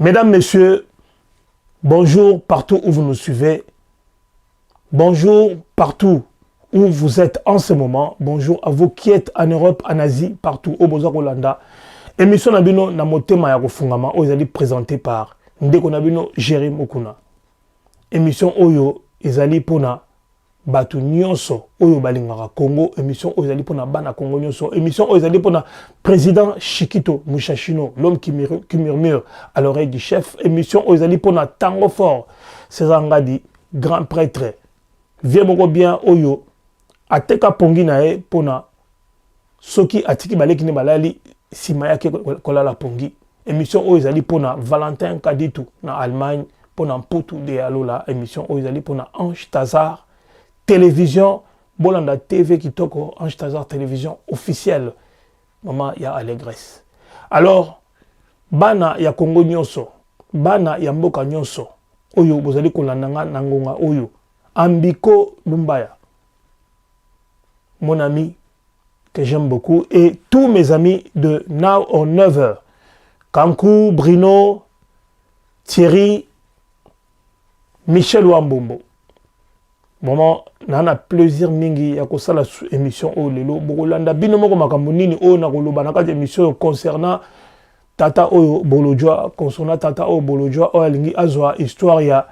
Mesdames, Messieurs, bonjour partout où vous nous suivez. Bonjour partout où vous êtes en ce moment. Bonjour à vous qui êtes en Europe, en Asie, partout au Bozak Hollanda. Émission Nabino Namotema Yarofungama, aujourd'hui présentée par Ndeko Nabino Jérémy Mokuna. Émission Oyo, Ezali Pona, Batu Nyonso, Oyo Balingara Congo. Émission Oyali Pona Bana Congo Nyonso. Émission Oyali Pona Président Chikito Mouchachino, l'homme qui murmure à l'oreille du chef. Émission Oyali Pona Tango Fort, César Ngadi, grand prêtre. Viens moko bien Oyo, Ateka Pongi Nae Pona, Soki Atiki Baleki Ne Balali, Simaya Ke Kolala Pongi. Émission Oyali Pona Valentin Kaditu, na Allemagne, Pona Mputu de Alola. Émission Oyali Pona Ange Tazar. Télévision, Bolanda TV Kitoko, Ange Tazar télévision officielle. Maman, il y a Allégresse. Alors, Bana ya Congo Nyonso, Bana ya Mboka Nyonso, Oyo, vous allez kolandanga nangonga Oyo, Ambiko Lumbaya, mon ami que j'aime beaucoup, et tous mes amis de Now on 9h, Kankou, Bruno, Thierry, Michel Wambombo. Moment, nana plaisir mingi ya kosala émission o lelo bokolanda bino moko makambo nini o na koloba na kati émission concernant tata o bolojwa concernant tata o bolojwa o alingi azwa histoire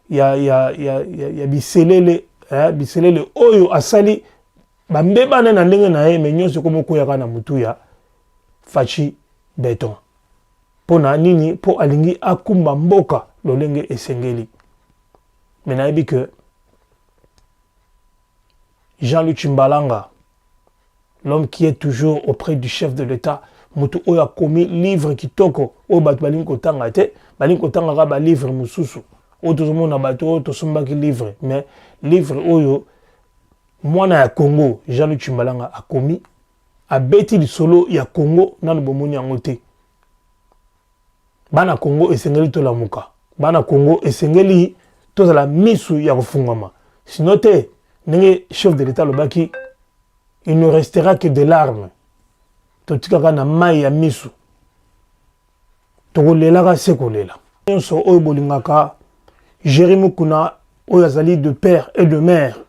ya biselele biselele oyo asali bambeba na ndenge na ye menyonso komo koyaka na mutu ya fachi beton pona nini po alingi akumba mboka lolenge esengeli mena yebi que Jean-Luc Chimbalanga, l'homme qui est toujours auprès du chef de l'État, Moutou Oya Komi, livre qui toko, O Batbalinko Tangate, Balinko Tangara, livre Moussousou, O Tozomona Bato, Tosombaki livre, mais livre Oyo, moi na ya Congo, Jean-Luc Chimbalanga a commis, a bêti du solo, ya Congo, nan bomoni angote. Bana Congo et Sengeli to la muka. Bana Congo et Sengeli, to la misu ya kufungama. Sinon te, N'est chef de l'État Lobaki, il ne restera que des larmes. Totikaka na mai ya misu. Tokolela sekolela. Nyonso oyo bolingaka Jérémy Mokuna oyo azali de père et de mère.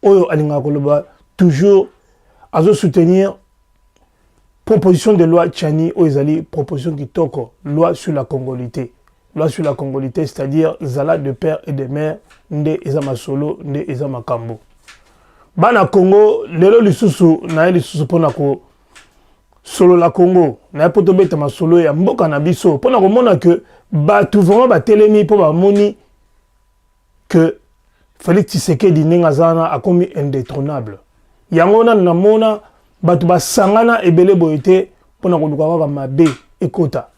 Oyo alingaka koloba toujours azo soutenir proposition de loi Tchani oyo ezali proposition kitoko loi sur la congolité. Loi sur la congolité, c'est-à-dire zala de père et de mère nde eza masolo nde eza makambo. Bana Congo, lelo lisusu na lisusu pona ko solo la Congo, na poto beta ma solo ya mboka na biso pona ko mona que ba tout vraiment ba telemi po ba moni que Félix Tshisekedi ninga zana a komi indétrônable. Yango na mona batu ba sangana ebele boyete pona ko luka ka mabe ekota.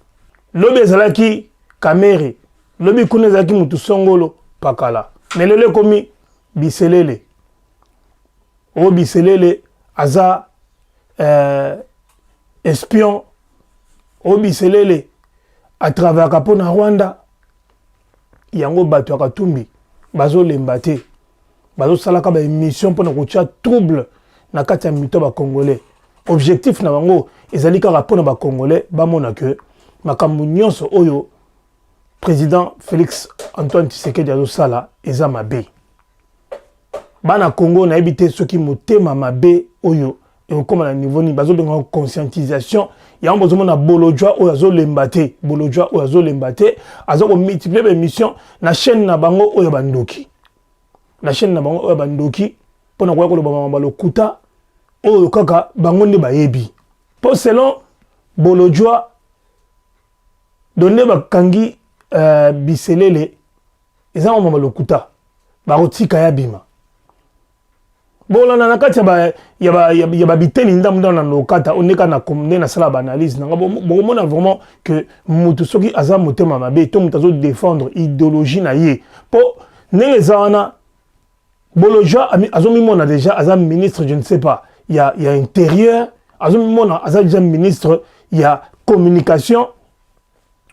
Lobi ezalaki Kamere, lobi kuna ezalaki mutu songolo pakala. Mais lelo komi biselele. O biselele aza espion o biselele à travers Kapona Rwanda yango bato akatumbi bazo lembate bazo salaka ba émission pona kotia trouble na kati ya mito ba congolais objectif na bango ezali kaka pona ba congolais ba mona que makambo nyonso oyo président Félix Antoine Tshisekedi azo sala eza mabe. Bana Congo na ebité ceux qui motema mabe oyo et comme à niveau ni bazo benga conscientisation ya mbozo na bolojwa oyo azo lembate bolojwa oyo azo lembate azo ko multiplier ba mission na chaîne na bango oyo bandoki na chaîne na bango oyo bandoki pona kwa ko ba lokuta oyo kaka bango nde bayebi po selon bolojwa donné ba kangi biselele eza mama lokuta ba rotika ya bima. Bon, na kati ya ba biteni ndamu na lokata oneka na komne na sala ba analyse na bon mona vraiment que mutu soki aza motema mabe to mutu azo défendre idéologie na ye po ndenge zana bolojwa azo mimona déjà aza ministre je ne sais pas il y a intérieur azo mimona aza déjà ministre il y a communication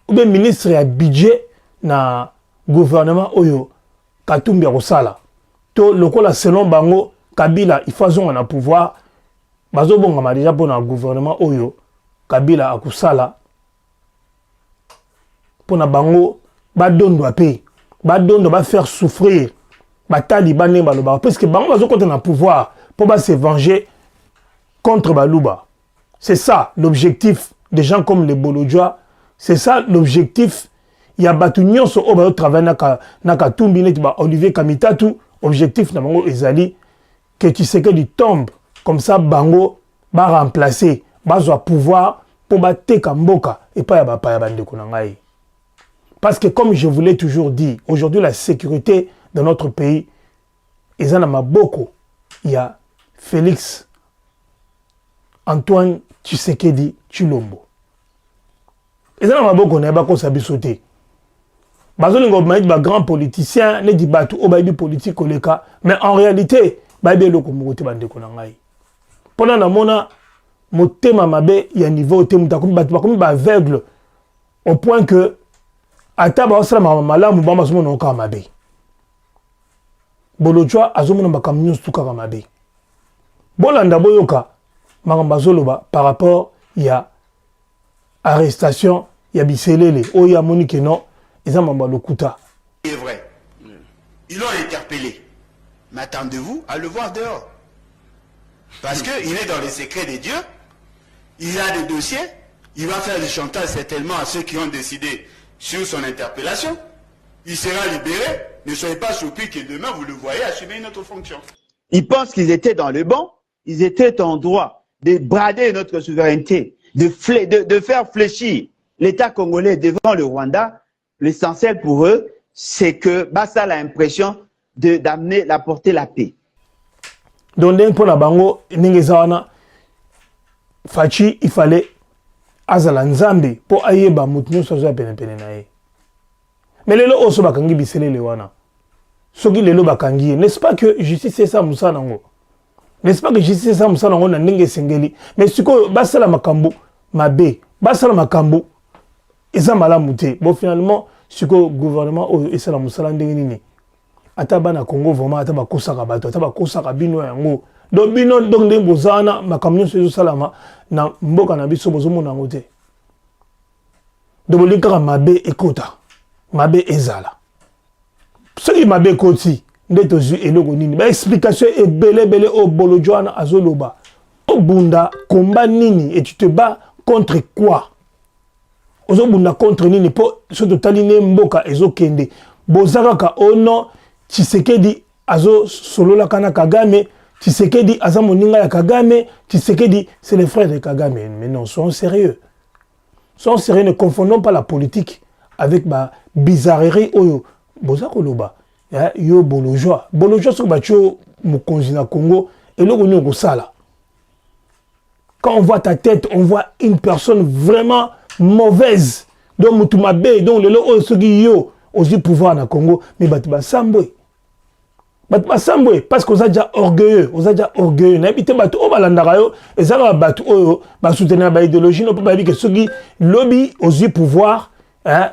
ou bien ministre ya budget na gouvernement oyo Katumbi ya kosala to lokola selon bango Kabila il faut un pouvoir bazo bonga déjà pour un gouvernement oyo Kabila akusala pour na bango badondo ape badondo ba faire souffrir ba taliban baloba parce que bango bazo contre na pouvoir pour ba se venger contre baluba. C'est ça l'objectif des gens comme les Bolodjoa, c'est ça l'objectif. Il y a batu nyonso o ba travailler na Katumbi net ba Olivier Kamitatu, objectif na bango ezali que Tshisekedi tombe comme ça bango ba remplacer bazo pouvoir pour battre Kamboka et pas ya ba bandeko na ngai. Parce que comme je vous l'ai toujours dit, aujourd'hui la sécurité dans notre pays est en maboko. Il y a Félix Antoine Tshisekedi Tshilombo. Et en maboko na ba ko sabisoté. Bazolingo maït ba grand politicien ne dit batu o ba bi politique oleka, mais en réalité ba bi eloko mokote bandeko na ngai. Pendant na mona motema mabe ya niveau te mutakomi batu bakomi ba aveugle au point que ata ba osala malamu ba masomo na ka mabe. Bolodjoa azomona makambo nyonso tuka ka mabe. Bolanda boyoka makambo azoloba par rapport ya arrestation ya biselele o ya monique non ezama mambo lokuta. C'est vrai. Ils l'ont interpellé. Mais attendez-vous à le voir dehors. Parce qu'il est dans les secrets des dieux. Il a des dossiers. Il va faire du chantage certainement à ceux qui ont décidé sur son interpellation. Il sera libéré. Ne soyez pas surpris que demain, vous le voyez assumer une autre fonction. Ils pensent qu'ils étaient dans le banc. Ils étaient en droit de brader notre souveraineté, de faire fléchir l'État congolais devant le Rwanda. L'essentiel pour eux, c'est que Bassa a l'impression d'apporter la paix. Donc, pour la bango, Fachi, il fallait azala nzambe pour ayeba mutunyo sozo pene nae. Mais lelo oso bakangi bisele lewana. Soki lelo bakangi, n'est-ce pas que justice c'est ça musa nango? N'est-ce pas que justice c'est ça musa nango na ndenge sengeli? Mais siko basala makambo mabe, basala makambo eza malamu te. Bon finalement siko gouvernement o esala musala ndenge nini? Ata bana Congo vraiment ata ba kosaka bato, ata ba kosaka bino yango. Donc bino donc ndenge bozana makambo nyonso ezo salama na mboka na biso bozomona ngo te. Donc bolikaka mabe ekota. Mabe ezala. Ce qui mabe koti nde tozu eloko nini ba explication est belé au Bolodjoa azoloba. O bunda combat nini et tu te bats contre quoi? Ozo bunda contre nini po so totaline mboka ezokende. Bozaka ono Tshisekedi azo solola kana Kagame, Tshisekedi aza moninga ya Kagame, Tshisekedi c'est les frères de Kagame. Mais non, soyons sérieux. Soyons sérieux, ne confondons pas la politique avec ma bizarrerie oyo. Bozako loba. Yo Bolodjoa. Bolodjoa so batcho mokonzi na Congo et lo konyo ko sala. Quand on voit ta tête, on voit une personne vraiment mauvaise. Donc mutumabe, donc le lo oyo soki yo aussi pouvoir na Congo, mais batuba sambwe. Batuba sambwe parce qu'on a déjà orgueilleux, on a déjà orgueilleux. N'habite batu o balandaka yo, et ça va batu oyo ba soutenir ba idéologie, non pas dire que soki lobby aussi pouvoir, hein.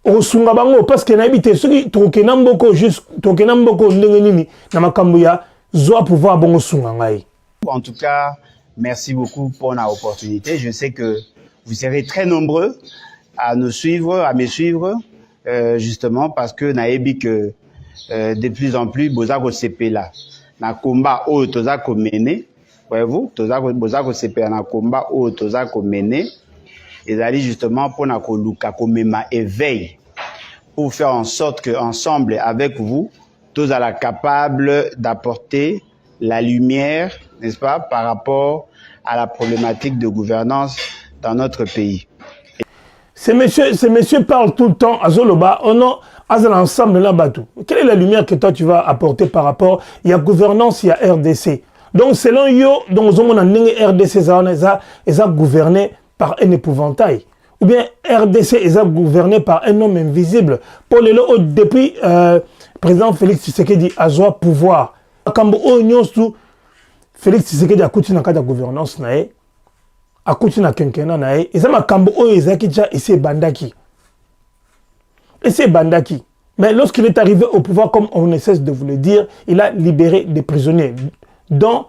On sunga bango parce que n'habite soki tokena mboko juste tokena mboko ndenge nini na makambo ya zo pouvoir bongo sunga ngai. En tout cas, merci beaucoup pour l'opportunité. Je sais que vous serez très nombreux à nous suivre, à me suivre, justement parce que naebi que de plus en plus bozako CP là. Na combat o tozako mené, voyez-vous, bozako CP na combat o tozako mené. Et d'aller justement pour na koluka komema éveil pour faire en sorte que ensemble avec vous, tous à la capable d'apporter la lumière, n'est-ce pas, par rapport à la problématique de gouvernance dans notre pays. Ces messieurs parlent tout le temps à Zoloba, on a l'ensemble de la bateau. Quelle est la lumière que toi tu vas apporter par rapport, il y a gouvernance, il y a RDC. Donc selon yo, donc on a RDC, ils ont gouverné par un épouvantail. Ou bien RDC, ils ont gouverné par un homme invisible. Pour les lots, depuis président Félix Tshisekedi a joué pouvoir. Quand Félix Tshisekedi a coûté dans la gouvernance, a coûté dans le quinquennat, ils ont kambo et c'est Bandaki. Et c'est Bandaki. Mais lorsqu'il est arrivé au pouvoir, comme on ne cesse de vous le dire, il a libéré des prisonniers, dont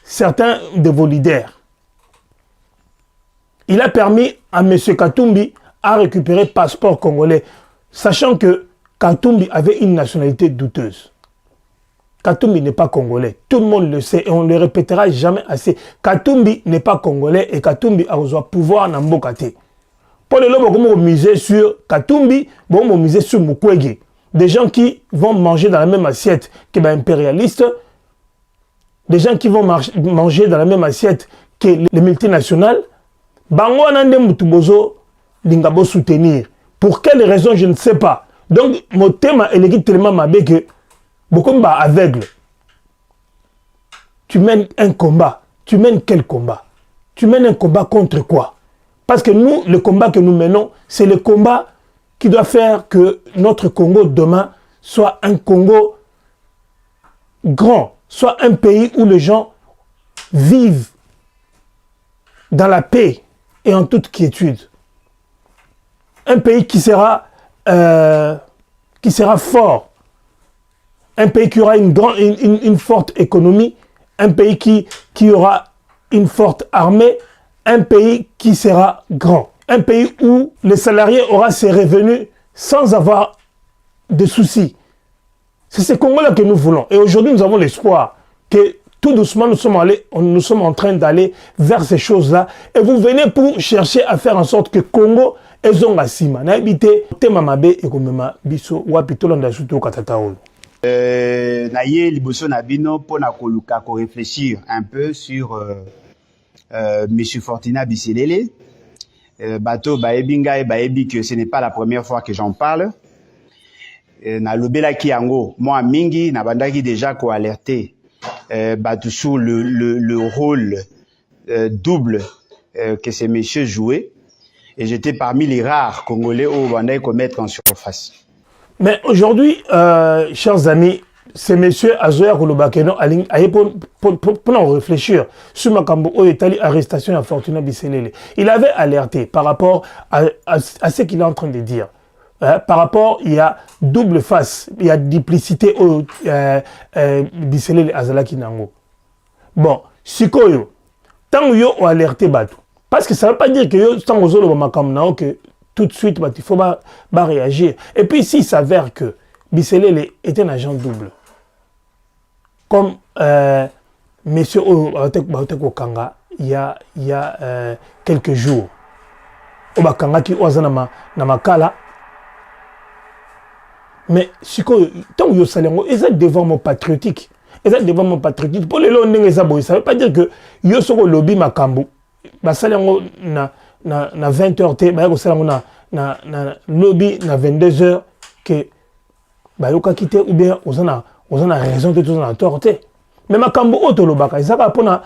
certains de vos leaders. Il a permis à M. Katumbi a récupéré passeport congolais, sachant que Katumbi avait une nationalité douteuse. Katumbi n'est pas congolais. Tout le monde le sait et on ne le répétera jamais assez. Katumbi n'est pas congolais et Katumbi a besoin de pouvoir dans Mbokate. Pour les gens qui vont miser sur Katumbi, vont miser sur Mukwege. Des gens qui vont manger dans la même assiette que les impérialistes, des gens qui vont manger dans la même assiette que les multinationales. Bango anande mutubozo lingabo soutenir. Pour quelle raison, je ne sais pas. Donc, mon thème est tellement mabé que beaucoup de aveugle. Tu mènes un combat. Tu mènes quel combat? Tu mènes un combat contre quoi? Parce que nous, le combat que nous menons, c'est le combat qui doit faire que notre Congo demain soit un Congo grand, soit un pays où les gens vivent dans la paix et en toute quiétude. Un pays qui sera fort. Un pays qui aura une forte économie. Un pays qui aura une forte armée. Un pays qui sera grand. Un pays où le salarié aura ses revenus sans avoir de soucis. C'est ce Congo-là que nous voulons. Et aujourd'hui, nous avons l'espoir que tout doucement, nous sommes en train d'aller vers ces choses-là. Et vous venez pour chercher à faire en sorte que Congo ait un asima. Na habité Temamabe et Komema Biso Wapitolanda Suto Katatao. Naye liboso nabino pour na koluka ko réfléchir un peu sur Monsieur Fortina Biselele. Bato baebinga et baebi que ce n'est pas la première fois que j'en parle. Na lobela ki yango moi mingi na bandaki déjà ko alerter bato sur le rôle double que ces messieurs jouaient. Et j'étais parmi les rares Congolais au Rwanda qui mettent en surface. Mais aujourd'hui, chers amis, ces messieurs Azoya Kolobakeno pour en réfléchir sur Makambo Oyetali arrestation à Fortuna Biselele. Il avait alerté par rapport à ce qu'il est en train de dire. Par rapport, il y a double face, il y a duplicité au Biselele Azalaki Nango. Bon, Sikoyo, tant yo ont alerté Batou. Parce que ça ne veut pas dire que yo tant aux Makambo que tout de suite il faut réagir. Et puis s'il s'avère que Biselele est un agent double, comme monsieur Okanga il y a quelques jours, Obakanga qui ozana na makala. Mais si tant que yo salengo, ils sont devant mon patriotique. Ils sont devant mon patriotique. Pour les longs ça ne veut pas dire que yo soko lobby makambu. Ba salengo na 20h te, ba yo salengo na lobby na 22h que ba yo ka quitter ou bien ozana raison de tout na tort te. Mais makambu oto lobaka, izaka pona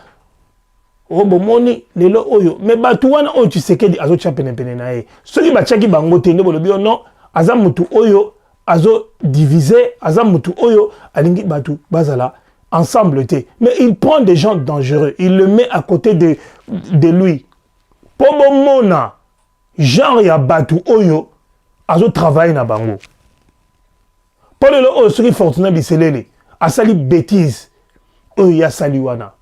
robo moni lelo oyo. Mais batu wana oyo tu sais que azo chapene pene na e. Soki ba chaki bango te ndebo lobi non, azamutu oyo azo divisé, azamutu oyo, alingi batu, bazala, ensemble te. Mais il prend des gens dangereux, il le met à côté de lui. Pomo mona, genre ya batu oyo, azo travaille na bango. Pour le oyo, ce qui Fortuna Biselele, a sali bêtise, oyo ya sali wana.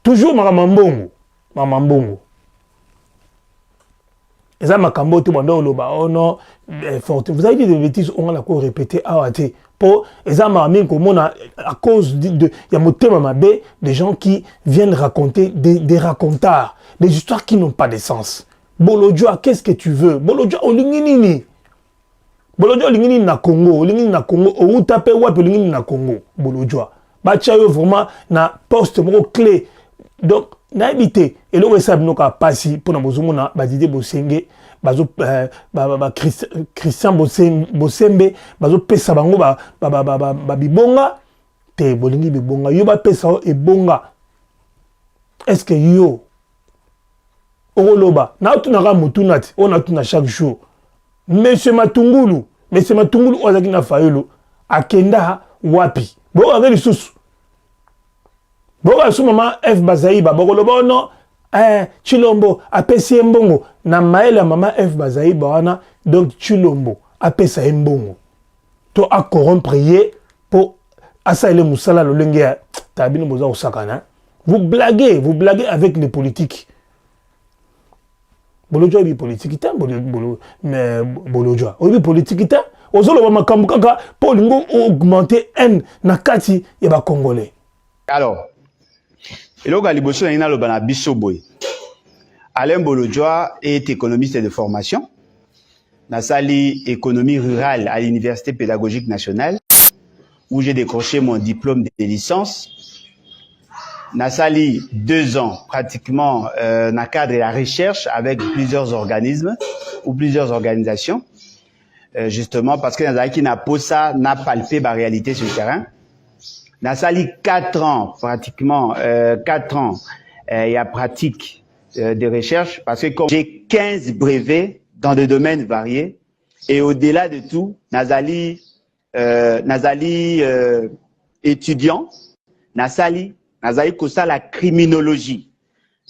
Toujours mamambongo. Et ça, Makambo, tout le monde oh non, vous avez dit des bêtises, on a encore répété, pour, et ça, à cause de, il y a mon thème, des gens qui viennent raconter des racontards, des histoires qui n'ont pas de sens. Bolodjoa, qu'est-ce que tu veux? Bolodjoa, olinginini. Bolodjoa, olinginini na Congo, ou tapé wap, olinginini na Congo, Bolodjoa. Bachayo, vraiment, na poste, mon clé. Donc, na habité et le wesa binoka pasi pour na bozumo na badide bosenge bazo Christian Bosembe bazo pesa bango ba bibonga te bolingi bibonga yo ba pesa e bonga. Est-ce que yo oloba na tunaka mutunati on a tuna chaque jour monsieur Matungulu ozaki na fayolo akenda wapi bo avec les sous. Bon, à ce moment, F. Bazaïba, Bogolobo, non, Chilombo, apesi mbongo, na maela mama F. Bazaïba, wana, donc Chilombo, apesa mbongo. To a corrompre pour asaile musala le lengue, tabino boza osakana. Vous blaguez avec les politiques. Bolodjo est politique, mais Bolodjo. Oui, politique, Ozolo makambu kaka pour augmenter haine na kati ya ba Congolais. Alors, eloko liboso na ina lo bana biso boy. Alain Bolodjoa est économiste de formation. Nasali économie rurale à l'Université pédagogique nationale où j'ai décroché mon diplôme de licence. Nasali 2 ans pratiquement dans le cadre de la recherche avec plusieurs organismes ou plusieurs organisations. Justement parce que Nazali qui n'a pas ça, n'a palpé la réalité sur le terrain. Nasali 4 ans pratiquement, 4 ans, il y a pratique de recherche parce que comme j'ai 15 brevets dans des domaines variés et au-delà de tout, Nazali étudiant, Nazali kosa la criminologie.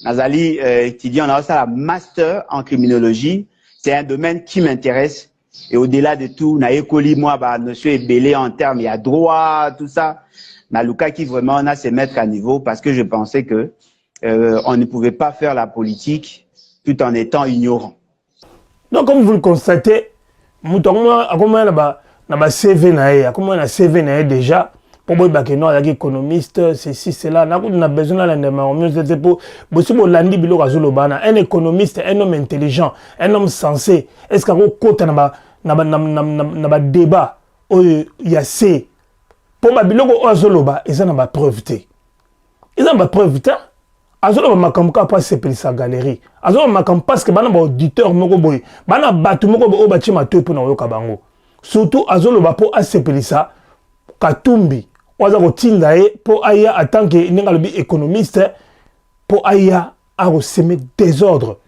Nazali étudiant, on a ça la master en criminologie. C'est un domaine qui m'intéresse. Et au-delà de tout, na écoli moi ba notion est belé en termes, il y a droit, tout ça. Na Luka qui vraiment on a se mettre à niveau parce que je pensais que on ne pouvait pas faire la politique tout en étant ignorant. Donc comme vous le constatez, mutongma akoma na ba CV na e, akoma na CV na e déjà pour moi ba que non avec économiste ceci cela na a besoin de l'endemain mieux pour bossi bo landi bilo razolo bana un économiste, un homme intelligent, un homme sensé. Est-ce qu'on côté na ba débat il y a c'est pour ba biloko azoloba ils ont ba preuve té. Ils ont ba preuve té. Azoloba makamka pas c'est sa galerie. Azoloba makam parce que bana ba auditeur moko boy. Bana batu moko bo ba chima to pour na yoka bango. Surtout azoloba po asepelisa Katumbi waza kotinda e pour aya en tant que économiste pour aya a semer désordre.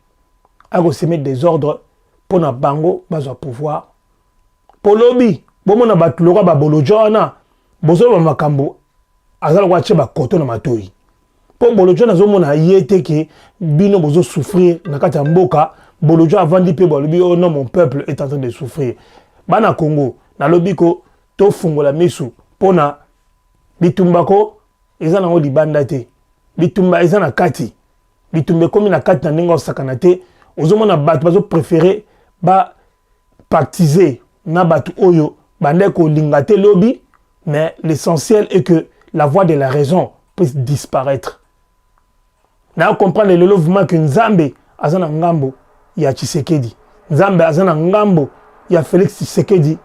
A semer désordre pour na bango bazo pouvoir. Pour lobby, bon na batulora ba Bolodjo na bozo ba makambo azala kwa che ba koto na matoi. Pour Bolodjo na zo mona yete ke bino bozo souffrir na kati ya mboka Bolodjo avant di pe bolobi oh non mon peuple est en train de souffrir. Bana Congo na lobby ko to fungola misu pona bitumbako ezana ngo libanda te. Bitumba ezana kati. Bitumbe komi na kati na ndenge osakana te. Ozomona batu bazo préférer ba partiser na batu oyo bande ko lingate lobby, mais l'essentiel est que la voix de la raison puisse disparaître. Na comprendre le mouvement que Nzambe azana ngambo ya Tshisekedi. Nzambe azana ngambo ya Félix Tshisekedi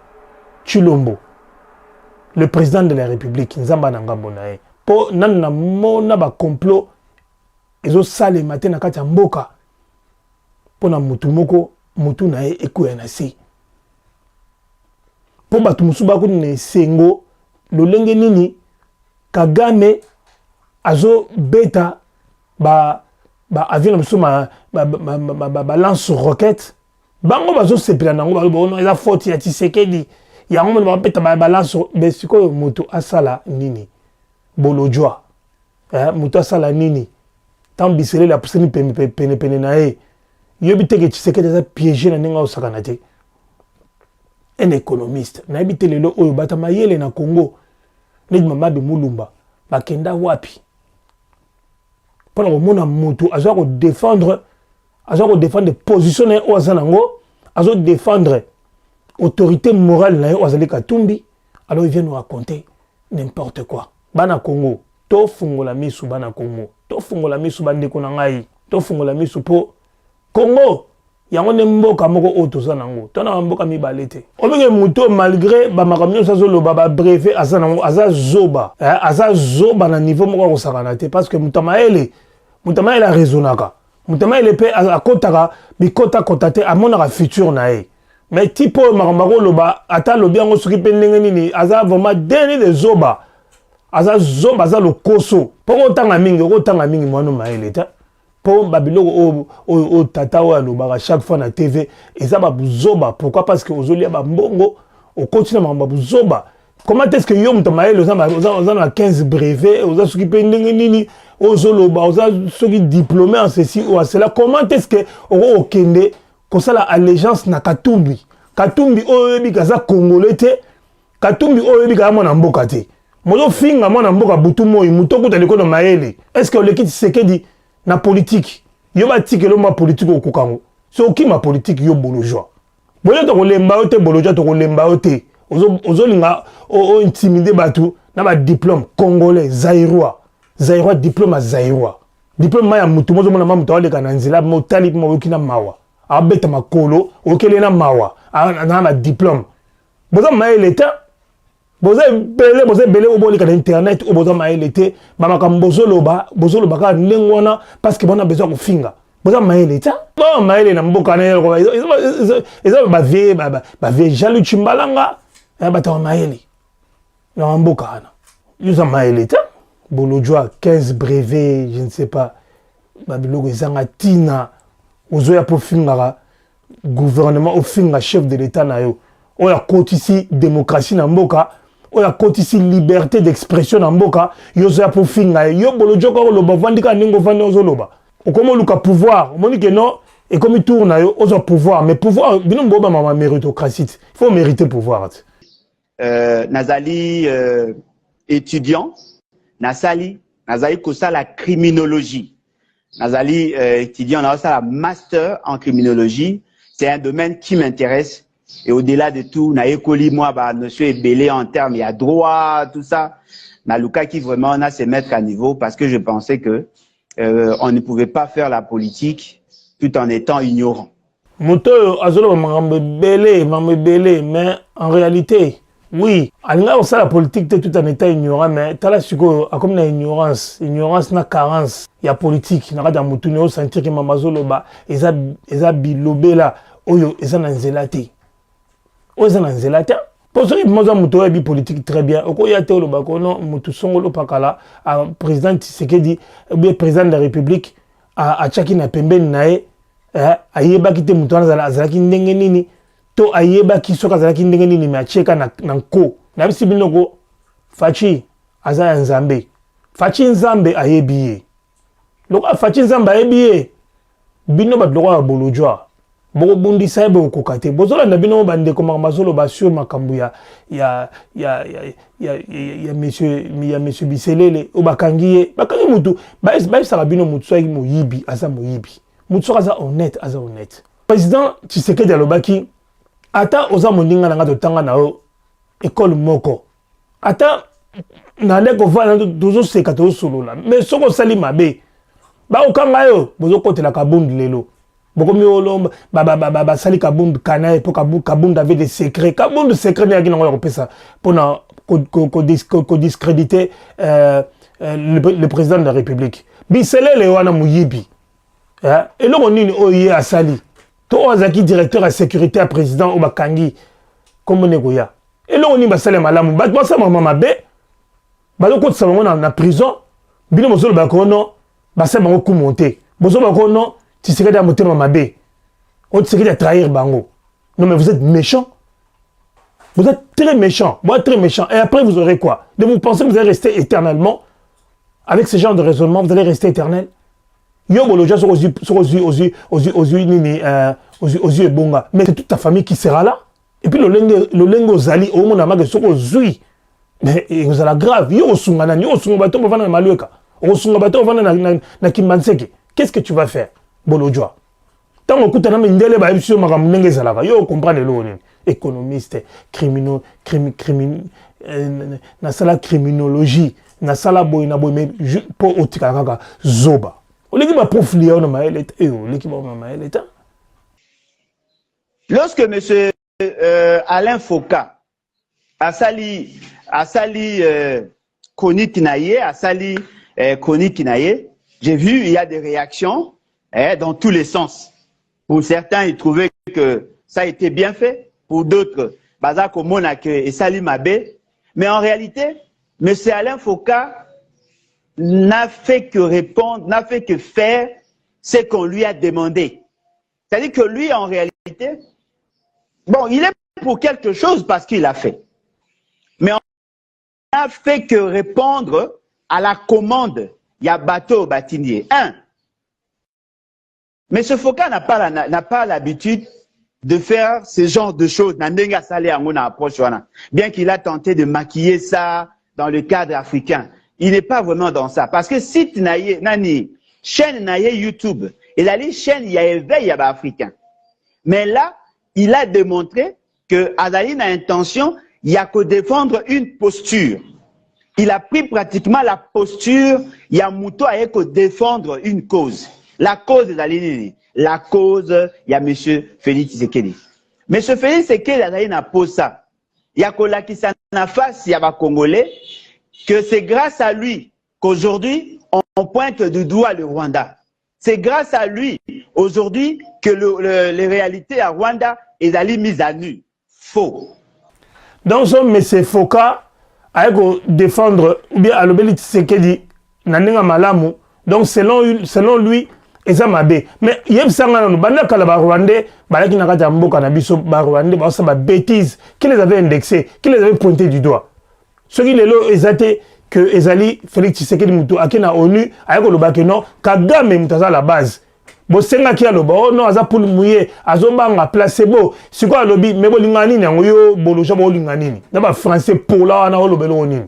Tshilombo. Le président de la République Nzamba na ngambo na e. Po nana mona ba complot ezo sale matin na kati ya mboka. Po na mutu moko mutu na e ekuya na se. Po batu musuba ko ne sengo lolenge nini Kagame azo beta ba avion musuma ba lance roquette bango bazo sepela nango ba no eza faute ya Tshisekedi ya ngombe ba beta ba lance besiko mutu asala nini Bolodjoa mutu asala nini tambisele la puseni pene na e yobi teke Tshisekedi eza piégé na ninga osakana te. Un économiste na habité lelo oyo bata mayele na Congo ne mama be mulumba bakenda wapi pour le mona mutu azo ko défendre position na o azanango azo défendre autorité morale na o azali Katumbi alors il vient nous raconter n'importe quoi. Bana Congo to fungola misu bana Congo to fungola misu bandeko na ngai to fungola misu po Congo yango ne mboka moko otoza nango tona mboka mibale te obenge muto malgré ba makamyo sazo loba ba brevet azanango azazoba na niveau moko kosakana te parce que mutamaele raisonnaka mutamaele pe akotaka bikota kotate amonaka futur na e mais tipo makambako loba ata lobi yango soki pe ndenge nini aza vraiment deni de zoba azazoba aza lokoso poko otanga mingi mwana maele te pour babiloko o tata o alobaka chaque fois na TV eza babuzoba. Pourquoi? Parce que ozolia ba mbongo o continue ma babuzoba. Comment est-ce que yo mutamaele oza na 15 brevets oza soki pe ndenge nini ozoloba oza soki diplômé en ceci ou en cela? Comment est-ce que o kende kosala allégeance na Katumbi oyo yebika aza congolais te, Katumbi oyo yebika mwana mboka te, mozo finga mwana mboka butu moi muto kuta likono maele? Est-ce que oleki Tshisekedi na politique yo ba tikelo ma politique okukango C'est qui ma politique yo bolojoa. Boyo to lemba ote bolojoa to lemba ote. Ozo linga o intimider batu na ba diplôme congolais zaïrois. Zaïrois diplôme à zaïrois. Diplôme ya mutu mozo mona mamuto wale kana nzela mo talib mo wikina mawa. Abeta makolo okele na mawa. Na ma diplôme. Bozo maye l'état. Bozo belé oboli kana internet o bozo maye l'état. Ba makambo bozo loba ka ndengwana parce que bona besoin ko finga. Bozo maye l'état. Bon maye na mboka na yelo. Ils ba vie jalu chimbalanga. Ba ta maye. Na mboka na. Ils ont maye l'état. Bolojwa 15 brevets, je ne sais pas. Babiloko ezanga tina. Ozoya po finga gouvernement au finga chef de l'état na yo. Oya kotisi démocratie na mboka. Oya kotisi liberté d'expression na mboka. Yozoya po finga yo bolojwa ko loba vandika ningo vande ozoloba. Okomo luka pouvoir. Moni que non et comme il tourne yo ozo pouvoir mais pouvoir bino mboba mama méritocratie. Il faut mériter pouvoir. Nazali étudiant Nazali kosa la criminologie. Nazali étudiant dans la master en criminologie. C'est un domaine qui m'intéresse. Et au-delà de tout, na écoli moi ba notion est belé en termes il y a droit tout ça. Na luka qui vraiment on a se mettre à niveau parce que je pensais que on ne pouvait pas faire la politique tout en étant ignorant. Moto azolo belé, mais en réalité oui, alors on la politique tout en état ignorant, mais t'as là comme la ignorance na carence, il y a politique, n'a pas d'amoutoune, on sentir que mamazolo ba, eza bilobé là, oyo eza nanzelate, oyo nanzelate. Pour ceux qui m'ont mouto bi politique très bien, oko ya te oloba kono moutou songolo pakala, président Tshisekedi, bien président de la République, a chaki na pembeni nae, ayeba kite moutou azalaki ndenge nini. To ayeba ki soka zalaki ndenge nini me acheka na nko na bisi binoko fachi aza ya nzambe fachi nzambe ayebi loko fachi nzambe ayebi bino badoko ya bolojwa boko bundisa ebe okokate bozola na bino bande ko mazolo ba sur makambu ya monsieur Biselele obakangiye bakangi mutu ba sala bino mutu soki moyibi aza moyibi mutu aza honnête président Tshisekedi alobaki ata oza mondinga na nga totanga na o école moko ata na leko vana tozo seka tozo solola mais soko sali mabe ba okanga yo bozo kotela kabundu lelo bokomi olomba ba sali kabundu kanae po kabundu avait des secrets kabundu secret ne yaki nango kopesa pona ko discréditer le président de la République Biselele wana muyibi eloko nini oye asali to azaki directeur à sécurité à président ou bakangi comme negoya et là on y basale malamu ba sa mama mabe ba ko tsa bango na prison bino mozolo ba kono ba sa bango ku monter bozo ba kono tu serais dans motema mabe on serait à trahir bango non mais vous êtes méchant, vous êtes très méchant, moi très méchant et après vous aurez quoi de vous penser que vous allez rester éternellement avec ce genre de raisonnement vous allez rester éternel. Yo boloja aux yeux bonga mais c'est toute ta famille qui sera là et puis le lengo zali au monde amaga soko zui mais vous allez grave yo osungana yo osunga bato bavana na malueka osunga bato bavana na kimbanseke qu'est-ce que tu vas faire boloja tant okuta na mindele ba biso makambo ndenge zalaka yo comprendre lo nini économiste na sala criminologie na sala boy na boy mais pour otika kaka zoba. Lorsque M. Alain Foucault a sali Koni Kinaye, j'ai vu il y a des réactions dans tous les sens. Pour certains, ils trouvaient que ça a été bien fait. Pour d'autres, Bazako Monak et Salim Abe. Mais en réalité, M. Alain Foucault n'a fait que répondre, n'a fait que faire ce qu'on lui a demandé. C'est-à-dire que lui, en réalité, bon, il est pour quelque chose parce qu'il a fait. Mais on n'a fait que répondre à la commande. Il y a bateau batinier. Mais ce Foucault n'a pas l'habitude de faire ce genre de choses. Bien qu'il a tenté de maquiller ça dans le cadre africain. Il n'est pas vraiment dans ça. Parce que si tu n'as chaîne YouTube, et la chaîne, il y a éveil africain. Mais là, il a démontré que Azali n'a intention, il y a que défendre une posture. Il a pris pratiquement la posture, il y a Mouto à défendre une cause. La cause d'Azali, la cause, il y a M. Félix Tshisekedi. M. Félix Tshisekedi, Azali n'a pas ça. Il y a que là qui s'en a face, il y a Congolais, que c'est grâce à lui qu'aujourd'hui, on pointe du doigt le Rwanda. C'est grâce à lui, aujourd'hui, que les réalités à Rwanda est allées mises à nu. Faux. Donc, M. Foka a défendre, ou bien à l'obéli Tshisekedi, Naninga Malamu, donc selon lui, et ça m'a bé. Mais il y a un banda kalaba Rwandais, balaki nakata mboka na biso ba Rwandais, ba ça ba bêtise, qui les avait indexés, qui les avait pointé du doigt. Ce qui les lo exaté que Ezali Félix Tshisekedi Mutu akena ONU, ayako lobake non, Kagame mutaza la base. Bo senga ki aloba, oh non, aza pour mouiller, azobanga placebo. Si quoi alobi, mais bo lingani nango yo boloja bo lingani. D'abord français pour là na olobelo onini.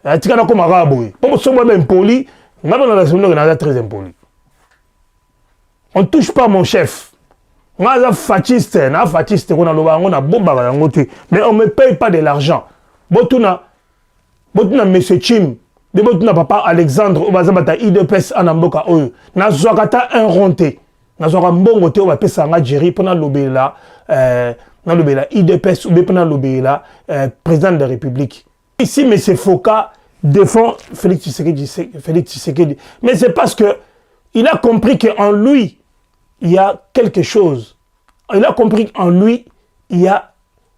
Atika na koma rabo. Pour so bo ben poli, ngaba na la semaine na très impoli. On ne touche pas mon chef. Moi, je suis fatiste, mais on ne me paye pas de l'argent. Botuna, monsieur Chim, Botuna papa Alexandre, Obazabata, IDPS, Anamboka, Oyo. Nazwakata un ronté. Nazwaka mbongo te, Oba pesa nga Jerry, pona lobela, IDPS, ou pona lobela, président de la République. Ici, monsieur Foka défend Félix Tshisekedi. Mais c'est parce que il a compris qu'en lui, il y a quelque chose. Il a compris qu'en lui, il y a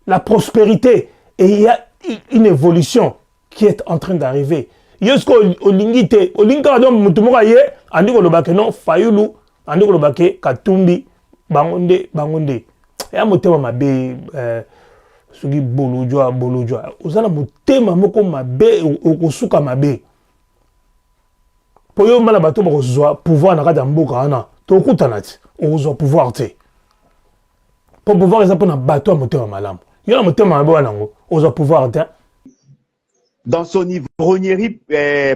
la prospérité et il y a une évolution qui est en train d'arriver. Yosko olingite, olinga donc mutumoka ye, andiko lobake non fayulu, andiko lobake katumbi, bangonde. Ya motema mabe, sugi bolojwa. Ozala motema moko mabe, okosuka mabe. Po yo mala bato bakozwa pouvoir na kata mboka ana, to kutanati. Ozo pouvoir te. Pour pouvoir ça pour na bateau à moteur malam. Il y a un moteur malam ozo pouvoir te. Dans son ivrognerie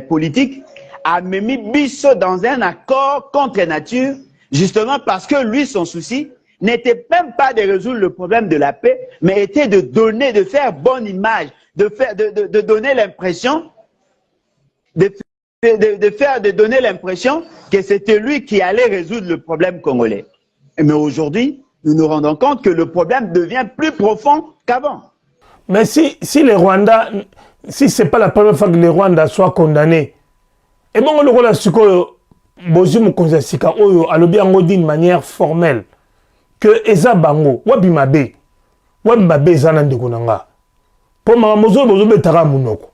politique, a mis Bisso dans un accord contre nature, justement parce que lui, son souci n'était même pas de résoudre le problème de la paix, mais était de donner, de faire bonne image, de donner l'impression, de donner l'impression que c'était lui qui allait résoudre le problème congolais. Mais aujourd'hui, nous nous rendons compte que le problème devient plus profond qu'avant. Mais si les Rwandais, si ce n'est pas la première fois que les Rwandais soient condamnés, et bon, on le voit d'une manière formelle, que Eza Bango, Wabimabe, Zanandekunanga, pour Mamozo, Bozo Betara Munoko,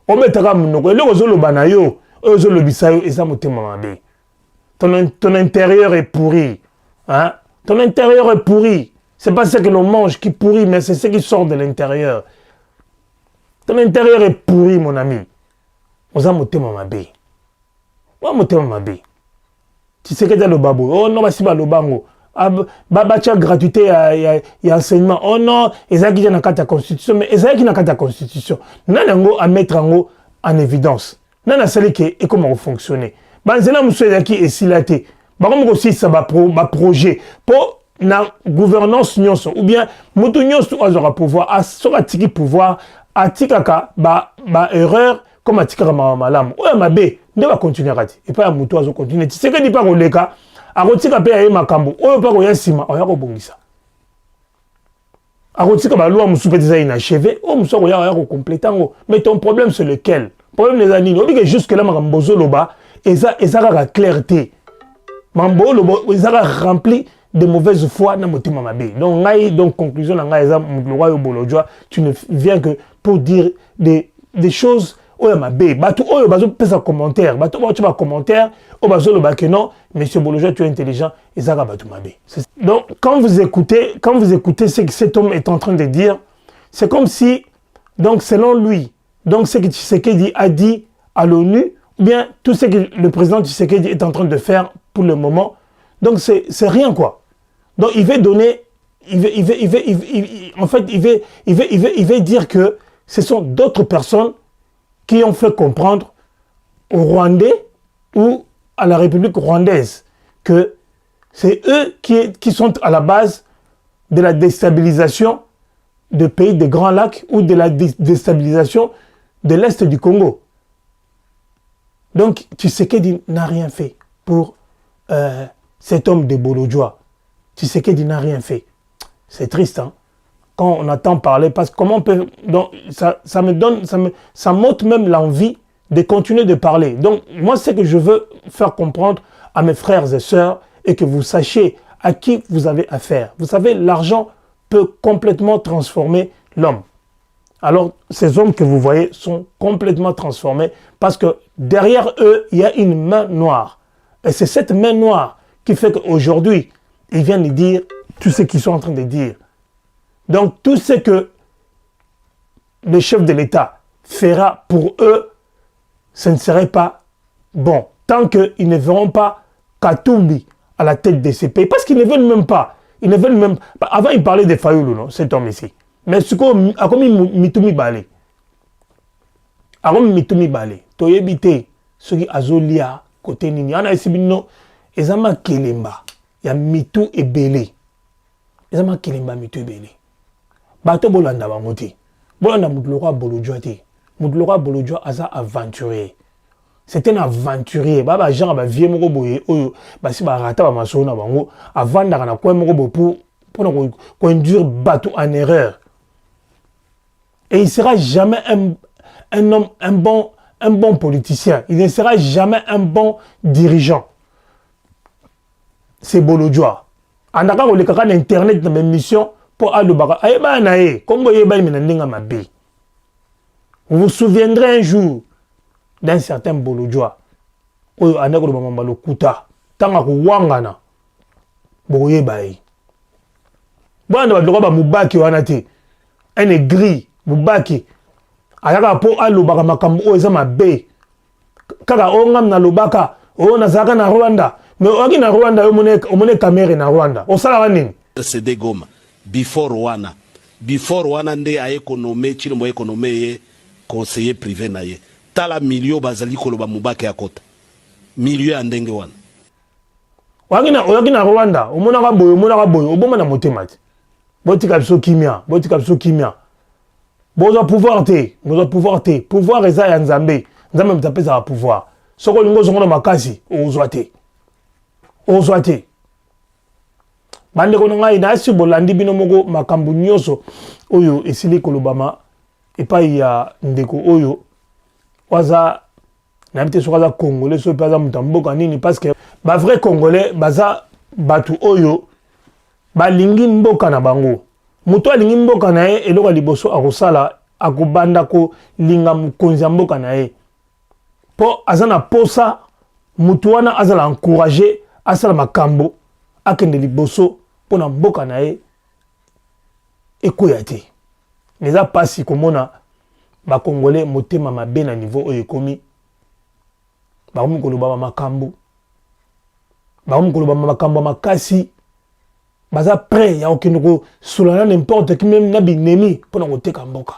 Obetara Munoko, et le Ozolo Banayo, Ozolo Bisayo, Eza Motema. Ton intérieur est pourri. Hein? Ton intérieur est pourri. Ce n'est pas ce que l'on mange qui pourrit, mais c'est ce qui sort de l'intérieur. Ton intérieur est pourri, mon ami. Oza Motema Mabe. Wa Motema Mabe. Tu sais que tu as le babo. Oh non, c'est pas le bango. Babacha gratuité, il y a enseignement. Oh non, Ezaki n'a pas ta constitution, mais Ezaki n'a pas ta constitution. Nanango à mettre en évidence. Nana sali et comment fonctionner. Banzela Moussouedaki et Silate. Barom aussi ça va projet. Pour la gouvernance nyonso. Ou bien, Moutou nyonso aura pouvoir. A sera tiki pouvoir. A tikaka, erreur. Comme a tikaka malam. Ouya mabe. Ne va continuer à rater. Et pas à Moutou azo continuer. Tu sais que dit pas au leka. Arotika pe aye makambo oyo pa ko yasima oya ko bongisa arotika ba loi musu petisa inachevé o musu ko ya ko compléter ngo mais ton problème c'est lequel problème les anines obi que jusque là makambo zoloba eza ka clarté mambo lobo eza ka rempli de mauvaise foi na motima mabe donc conclusion na ngai eza le roi yo bolojwa tu ne viens que pour dire des choses. Oya mabe, bato oyo bazo pesa commentaire, bato ba tu ba commentaire, o bazo lo ba que non, monsieur Boloja tu es intelligent, et ça bato mabe. Donc quand vous écoutez ce que cet homme est en train de dire, c'est comme si donc selon lui, donc ce que Tshisekedi a dit à l'ONU, ou bien tout ce que le président Tshisekedi est en train de faire pour le moment, donc c'est rien quoi. Donc il veut donner il veut dire que ce sont d'autres personnes qui ont fait comprendre aux Rwandais ou à la République rwandaise que c'est eux qui sont à la base de la déstabilisation de pays des Grands Lacs ou de la déstabilisation de l'Est du Congo. Donc, Tshisekedi n'a rien fait pour cet homme de Bolodjoa. Tshisekedi n'a rien fait. C'est triste, hein, quand on entend parler, parce que comment on peut... Donc, ça m'ôte même l'envie de continuer de parler. Donc, moi, c'est que je veux faire comprendre à mes frères et sœurs et que vous sachiez à qui vous avez affaire. Vous savez, l'argent peut complètement transformer l'homme. Alors, ces hommes que vous voyez sont complètement transformés parce que derrière eux, il y a une main noire. Et c'est cette main noire qui fait qu'aujourd'hui, ils viennent de dire tout ce qu'ils sont en train de dire. Donc, tout ce que le chef de l'État fera pour eux, ce ne serait pas bon. Tant qu'ils ne verront pas Katumbi à la tête de ces pays. Parce qu'ils ne veulent même pas. Ils ne veulent même pas. Avant, ils parlaient de Fayoulou, non, cet homme ici. Mais ce qu'on a comme Mitumi Balé. Avant Mitumi Balé, Toyebite, ceux qui azolia, côté Nini, on a ici, non, Ezama Kelemba, il y a Mitou et Belé. Ezama Kelemba, Mitou et Belé. Bato Bolanda Bangoti. Bolanda Moudlora Bolodjoa. Moudlora Bolodjoa a aventurier. C'est un aventurier. Baba Jean ba vie moko boye oyo ba si ba rata ba masona bango avant d'ana quoi moko pour conduire bateau en erreur. Et il ne sera jamais un homme, un bon politicien. Il ne sera jamais un bon dirigeant. C'est Bolodjoa. En accord avec Internet dans mes missions pour aller au Baka. Vous vous souviendrez un jour d'un certain Bolodjoa. Oyo andako bamamba lokuta. Tanga kuwangana. Boye bayi. Bwana badloka ba mubaki wanati. Un aigri. Mubaki ayaka po alobaka makambo oyo eza mabe kaka ongam na lobaka o nazaka na Rwanda mais oki na Rwanda yo omone kamere na Rwanda osala nini c'est Goma before wana nde a économie chilombo économie ye conseiller privé na ye tala milio bazali koloba mubaki akota milio ya ndenge wana oki na Rwanda omona boyo oboma na motema ti botika biso kimia Bozo pouvoir te. Pouvoir eza ya nzambe. Nzambe mtapeza wa pouvoir. Soko lingo zongono makasi. Ozwa te. Bande kono ngai na esi bolandi bino moko makambu nyoso. Oyo esili kolobama. Epai ya ndeko oyo. Waza. Na mte sokaza Congolais. So epaza mutamboka nini. Parce que ba vrai Congolais. Baza batu oyo. Ba lingi mboka na bango. Muto alingi mboka na ye eloko liboso akosala akobanda ko linga mukonzi ya mboka na ye po azana posa mutu wana azala encourager asala makambo akende liboso pona mboka na ye ekoya te neza pasi komona ba Congolais motema mabe na niveau oyo ekomi bakomi koloba makambo makasi baza prêt ya okendoko solana n'importe qui même na binemi pona koteka mboka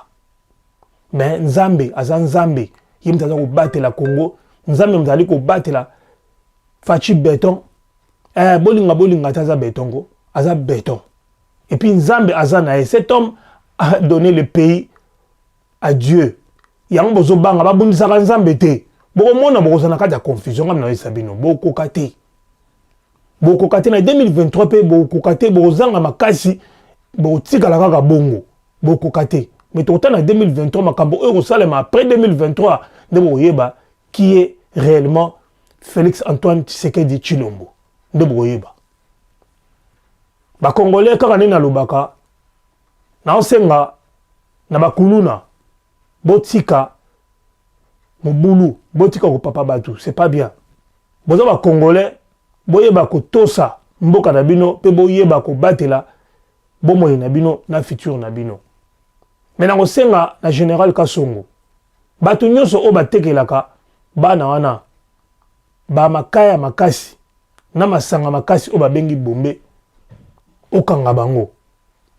mais nzambe aza nzambe yimta za ko batela Congo nzambe mzali ko batela Fachi Béton bolinga taza béton ko aza béton et puis nzambe aza na cet homme a donné le pays à Dieu yango bozo banga babundisaka nzambe te boko mona boko sana kati ya confusion ngam na Sabino boko kate Boko kate na 2023 pe boko kate boko zanga makasi boko tikala kaka bongo boko kate mais total na 2023 makambo euro salema après 2023 de boko yeba qui est réellement Félix Antoine Tshisekedi Tshilombo de boko yeba ba Congolais kaka na lobaka na osenga na bakuluna botika mobulu botika ko papa batu c'est pas bien boza ba Congolais boyeba ko tosa mboka na bino pe boyeba ko batela bomoi na bino na futur na bino mais na senga na général Kasongo batu nyonso o batekelaka bana wana ba makaya makasi na masanga makasi o babengi bombe okanga bango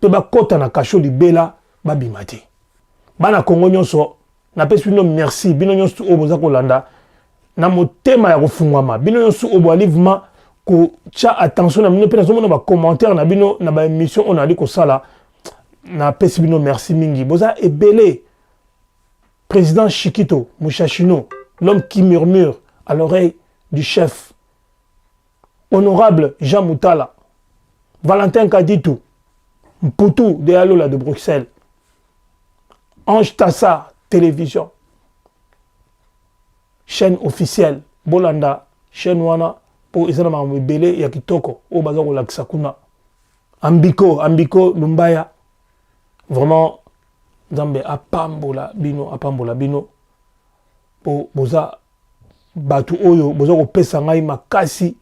pe bakota na kasho libela babima te bana Kongo nyonso na pesi bino merci bino nyonso o boza kolanda na motema ya kofungwama bino nyonso o boalivement ko tia attention na bino pe nazo mona ba commentaire na bino na ba émission on ali ko sala na pesi bino merci mingi boza ebele président Chikito Mushashino l'homme qui murmure à l'oreille du chef honorable Jean Moutala Valentin Kaditou Mputu de Alola de Bruxelles Ange Tassa télévision chaîne officielle Bolanda chaîne wana pour isana ma mbele ya kitoko o baza ko lakisa kuna ambiko lumbaya vraiment Nzambe apambola bino po boza batu oyo boza ko pesa ngai makasi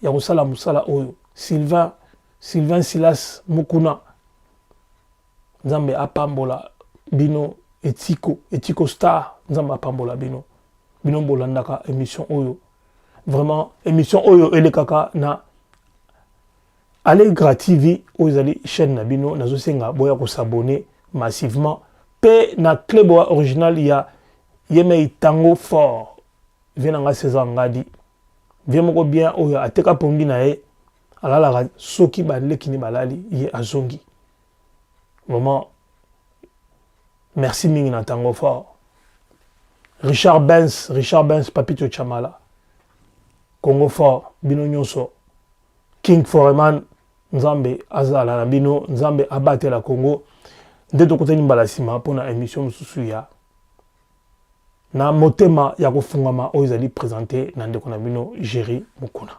ya kosala musala oyo Sylvain Silas Mukuna Nzambe apambola bino etiko star Nzambe apambola bino bolandaka émission oyo vraiment émission oyo elekaka na Allegra TV ozali chaîne na bino nazosenga boya ko s'abonner massivement pe na club original ya Yemei Tango Fort venanga César Ngadi viens bien oyo ateka pongi na ye alala soki baleki ni balali ye azongi vraiment merci mingi na Tango Fort Richard Benz Papito Chamala Congo Fort bino nyonso King Foreman Nzambe azala na bino Nzambe abate la Congo nde tokoteni mbala sima pona émission mususu ya na motema ya kofungama oyo ezali présenté na ndeko na bino Jerry Mukuna.